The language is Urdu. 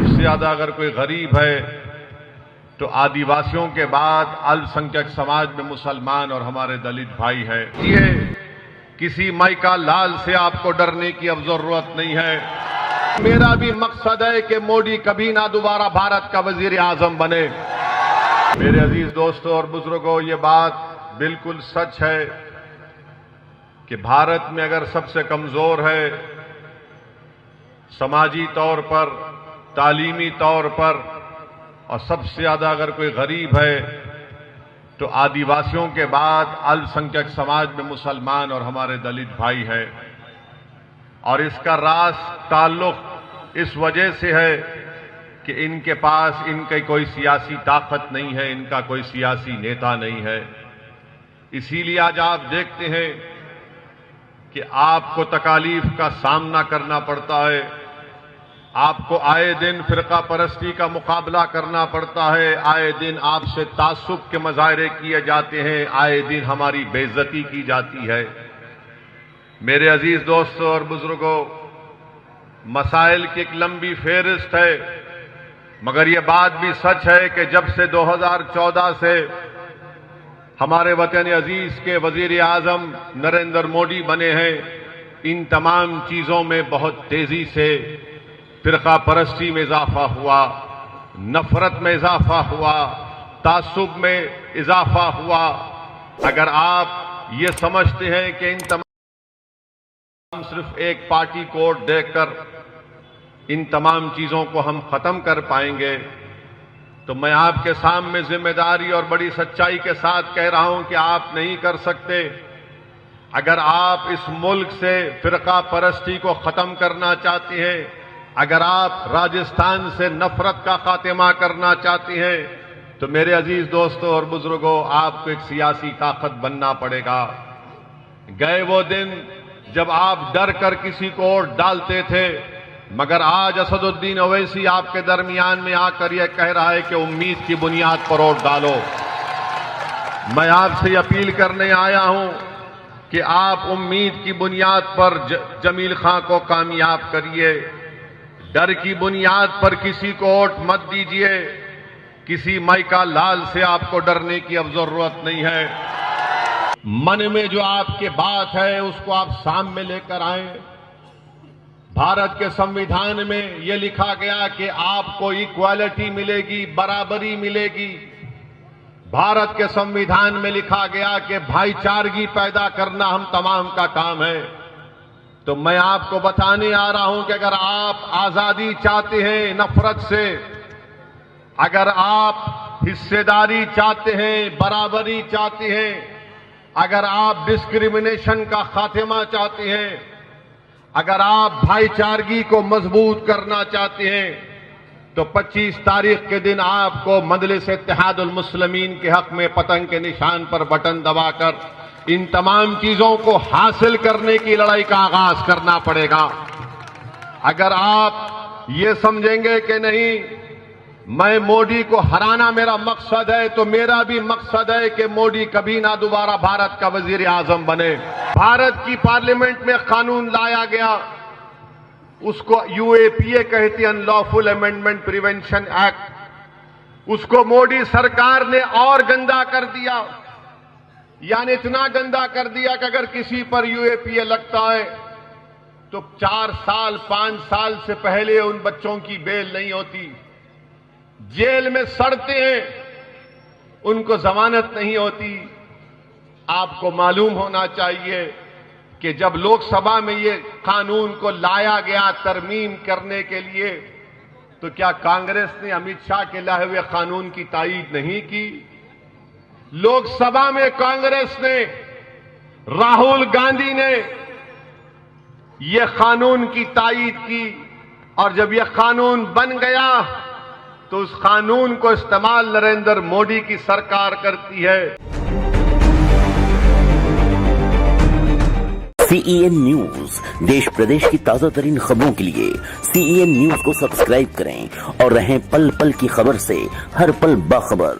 سب سے زیادہ اگر کوئی غریب ہے تو آدیواسیوں کے بعد السنکھیک سماج میں مسلمان اور ہمارے دلت بھائی ہے۔ یہ کسی مائی کا لال سے آپ کو ڈرنے کی اب ضرورت نہیں ہے۔ میرا بھی مقصد ہے کہ مودی کبھی نہ دوبارہ بھارت کا وزیر اعظم بنے۔ میرے عزیز دوستوں اور بزرگوں، یہ بات بالکل سچ ہے کہ بھارت میں اگر سب سے کمزور ہے سماجی طور پر، تعلیمی طور پر، اور سب سے زیادہ اگر کوئی غریب ہے تو آدیواسیوں کے بعد السنکھیک سماج میں مسلمان اور ہمارے دلت بھائی ہے۔ اور اس کا راز تعلق اس وجہ سے ہے کہ ان کے پاس ان کی کوئی سیاسی طاقت نہیں ہے، ان کا کوئی سیاسی نیتا نہیں ہے۔ اسی لیے آج آپ دیکھتے ہیں کہ آپ کو تکالیف کا سامنا کرنا پڑتا ہے، آپ کو آئے دن فرقہ پرستی کا مقابلہ کرنا پڑتا ہے، آئے دن آپ سے تعصب کے مظاہرے کیے جاتے ہیں، آئے دن ہماری بے عزتی کی جاتی ہے۔ میرے عزیز دوستوں اور بزرگوں، مسائل کی ایک لمبی فہرست ہے، مگر یہ بات بھی سچ ہے کہ جب سے 2014 سے ہمارے وطن عزیز کے وزیر اعظم نریندر مودی بنے ہیں، ان تمام چیزوں میں بہت تیزی سے فرقہ پرستی میں اضافہ ہوا، نفرت میں اضافہ ہوا، تعصب میں اضافہ ہوا۔ اگر آپ یہ سمجھتے ہیں کہ ان تمام صرف ایک پارٹی کوڈ دیکھ کر ان تمام چیزوں کو ہم ختم کر پائیں گے تو میں آپ کے سامنے ذمہ داری اور بڑی سچائی کے ساتھ کہہ رہا ہوں کہ آپ نہیں کر سکتے۔ اگر آپ اس ملک سے فرقہ پرستی کو ختم کرنا چاہتے ہیں، اگر آپ راجستھان سے نفرت کا خاتمہ کرنا چاہتے ہیں تو میرے عزیز دوستوں اور بزرگوں، آپ کو ایک سیاسی طاقت بننا پڑے گا۔ گئے وہ دن جب آپ ڈر کر کسی کو ووٹ ڈالتے تھے، مگر آج اسد الدین اویسی آپ کے درمیان میں آ کر یہ کہہ رہا ہے کہ امید کی بنیاد پر ووٹ ڈالو۔ میں آپ سے اپیل کرنے آیا ہوں کہ آپ امید کی بنیاد پر جمیل خان کو کامیاب کریے، ڈر کی بنیاد پر کسی کو ووٹ مت دیجیے۔ کسی مائی کا لال سے آپ کو ڈرنے کی اب ضرورت نہیں ہے۔ من میں جو آپ کے بات ہے اس کو آپ سامنے لے کر آئیں۔ بھارت کے سمویدھان میں یہ لکھا گیا کہ آپ کو ایکوالٹی ملے گی، برابری ملے گی۔ بھارت کے سمویدھان میں لکھا گیا کہ بھائی چارگی پیدا کرنا ہم تمام کا کام ہے۔ تو میں آپ کو بتانے آ رہا ہوں کہ اگر آپ آزادی چاہتے ہیں نفرت سے، اگر آپ حصے داری چاہتے ہیں، برابری چاہتے ہیں، اگر آپ ڈسکریمنیشن کا خاتمہ چاہتے ہیں، اگر آپ بھائی چارگی کو مضبوط کرنا چاہتے ہیں تو 25 تاریخ کے دن آپ کو مجلس اتحاد المسلمین کے حق میں پتنگ کے نشان پر بٹن دبا کر ان تمام چیزوں کو حاصل کرنے کی لڑائی کا آغاز کرنا پڑے گا۔ اگر آپ یہ سمجھیں گے کہ نہیں میں مودی کو ہرانا میرا مقصد ہے، تو میرا بھی مقصد ہے کہ مودی کبھی نہ دوبارہ بھارت کا وزیر اعظم بنے۔ بھارت کی پارلیمنٹ میں قانون لایا گیا، اس کو UAPA کہتی ہے، ان لافل امینڈمنٹ پریونشن ایکٹ۔ اس کو مودی سرکار نے اور گندا کر دیا، یعنی اتنا گندا کر دیا کہ اگر کسی پر UAPA لگتا ہے تو 4 سال 5 سال سے پہلے ان بچوں کی بیل نہیں ہوتی، جیل میں سڑتے ہیں، ان کو ضمانت نہیں ہوتی۔ آپ کو معلوم ہونا چاہیے کہ جب لوک سبھا میں یہ قانون کو لایا گیا ترمیم کرنے کے لیے تو کیا کانگریس نے امت شاہ کے لائے ہوئے قانون کی تائید نہیں کی؟ لوک سبھا میں کانگریس نے، راہل گاندھی نے یہ قانون کی تائید کی، اور جب یہ قانون بن گیا تو اس قانون کو استعمال نریندر مودی کی سرکار کرتی ہے۔ CEN نیوز دیش پردیش کی تازہ ترین خبروں کے لیے CEN نیوز کو سبسکرائب کریں اور رہیں پل پل کی خبر سے ہر پل باخبر۔